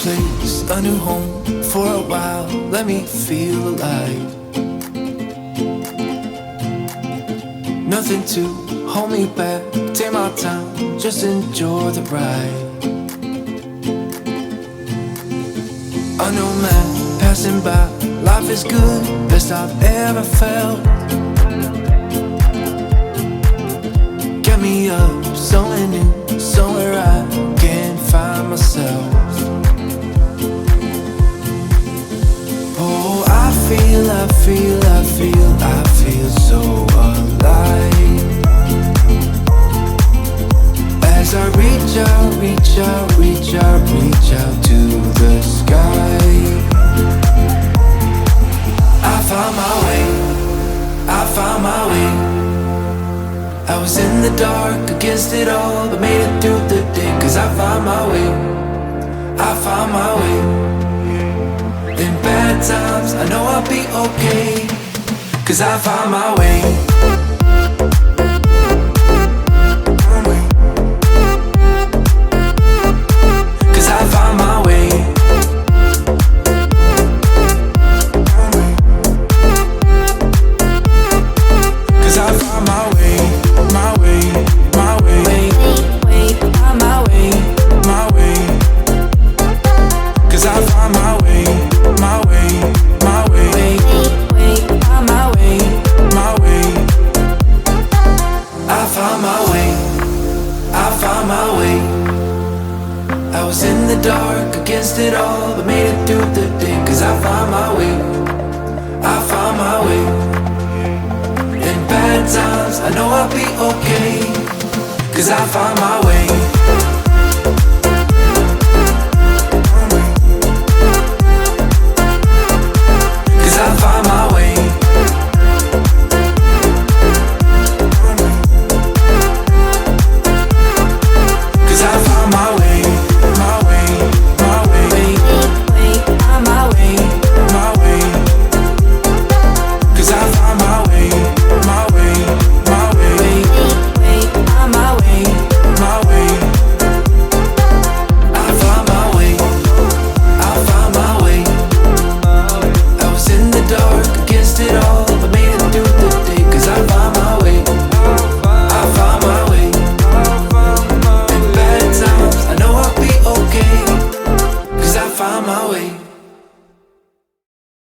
place, a new home for a while. Let me feel alive. Nothing to hold me back. Take my time, just enjoy the ride. A new man passing by. Life is good, best I've ever felt. Get me up, somewhere new, somewhere I can find myself. Oh, I feel so alive. As I reach out to the sky. I found my way. I was in the dark against it all, but made it through the day. Cause I found my way. In bad times, I know I'll be okay. Cause I found my way. Cause I found my way. Cause I found my way, my way, my way, my way, my way. Cause I found my way, my way, my way, my way, my way. I found my way, I found my way. I was in the dark against it all, but made it through the day. Cause I found my way, I found my way. In bad times, I know I'll be okay. Cause I found my way.